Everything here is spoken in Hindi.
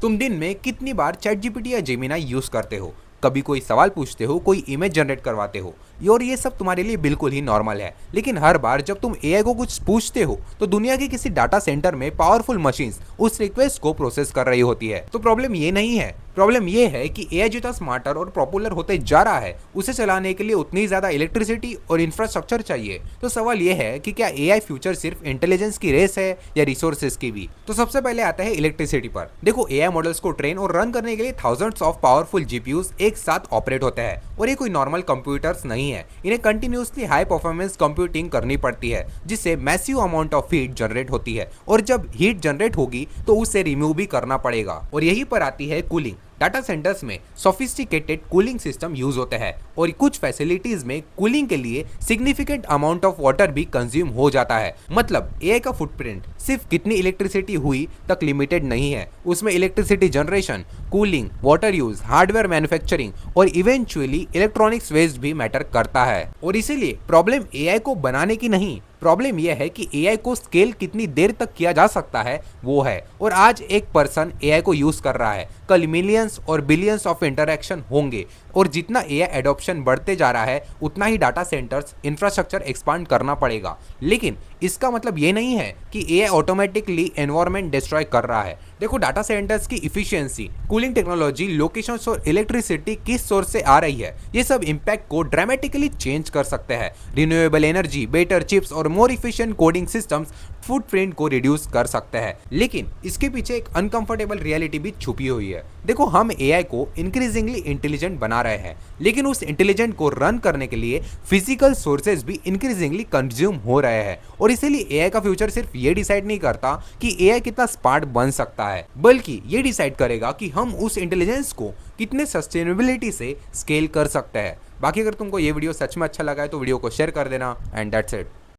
तुम दिन में कितनी बार चैट जीपीटी या जेमिनाई यूज करते हो? कभी कोई सवाल पूछते हो, कोई इमेज जनरेट करवाते हो, और ये सब तुम्हारे लिए बिल्कुल ही नॉर्मल है। लेकिन हर बार जब तुम एआई को कुछ पूछते हो तो दुनिया के किसी डाटा सेंटर में पावरफुल मशीन्स उस रिक्वेस्ट को प्रोसेस कर रही होती है। तो प्रॉब्लम ये नहीं है, प्रॉब्लम ये है कि एआई जितना स्मार्टर और पॉपुलर होते जा रहा है, उसे चलाने के लिए उतनी ज्यादा इलेक्ट्रिसिटी और इंफ्रास्ट्रक्चर चाहिए। तो सवाल ये है कि क्या एआई फ्यूचर सिर्फ इंटेलिजेंस की रेस है या रिसोर्सेज की भी? तो सबसे पहले आता है इलेक्ट्रिसिटी पर। देखो, एआई मॉडल्स को ट्रेन और रन करने के लिए थाउजेंड्स ऑफ पावरफुल जीपीयूज एक साथ ऑपरेट होते हैं, और ये कोई नॉर्मल कंप्यूटर्स नहीं है। इन्हें कंटिन्यूसली हाई परफॉर्मेंस कंप्यूटिंग करनी पड़ती है, जिससे massive amount of heat generate होती है, और जब हीट जनरेट होगी तो उसे रिमूव भी करना पड़ेगा। और यहीं पर आती है कूलिंग। डाटा सेंटर्स में सोफिस्टिकेटेड कूलिंग सिस्टम यूज होते हैं, और कुछ फैसिलिटीज में कूलिंग के लिए सिग्निफिकेंट अमाउंट ऑफ वाटर भी कंज्यूम हो जाता है। मतलब एआई का फुटप्रिंट सिर्फ कितनी इलेक्ट्रिसिटी हुई तक लिमिटेड नहीं है, उसमें electricity generation, cooling, water use, hardware manufacturing और इवेंचुअली इलेक्ट्रॉनिक्स वेस्ट भी मैटर करता है। और इसीलिए प्रॉब्लम एआई को बनाने की नहीं, प्रॉब्लम यह है कि एआई को स्केल कितनी देर तक किया जा सकता है वो है। और आज एक पर्सन एआई को यूज कर रहा है, कल मिलियंस और बिलियंस ऑफ इंटरैक्शन होंगे, और जितना एआई एडॉप्शन बढ़ते जा रहा है उतना ही डाटा सेंटर्स इंफ्रास्ट्रक्चर एक्सपांड करना पड़ेगा। लेकिन इसका मतलब ये नहीं है कि एआई ऑटोमेटिकली एनवायरनमेंट डिस्ट्रॉय कर रहा है। देखो, डाटा सेंटर्स की इफिशियंसी, कूलिंग टेक्नोलॉजी, लोकेशंस और इलेक्ट्रिसिटी किस सोर्स से आ रही है, ये सब इम्पैक्ट को ड्रामेटिकली चेंज कर सकते हैं। रिन्यूएबल एनर्जी, बेटर चिप्स और मोर इफिशिएंट कोडिंग सिस्टम्स फुटप्रिंट को रिड्यूस कर सकते हैं। लेकिन इसके पीछे एक अनकंफर्टेबल रियलिटी भी छुपी हुई है। देखो, हम एआई को इंक्रीजिंगली इंटेलिजेंट बना रहे हैं, लेकिन उस इंटेलिजेंट को रन करने के लिए फिजिकल सोर्सेज भी इंक्रीजिंगली कंज्यूम हो रहे हैं। और इसीलिए एआई का फ्यूचर सिर्फ ये डिसाइड नहीं करता कि एआई कितना स्मार्ट बन सकता है, बल्कि ये डिसाइड करेगा कि हम उस इंटेलिजेंस को कितने सस्टेनेबिलिटी से स्केल कर सकते हैं। बाकी अगर तुमको ये वीडियो सच में अच्छा लगा है तो वीडियो को शेयर कर देना, एंड दैट्स इट।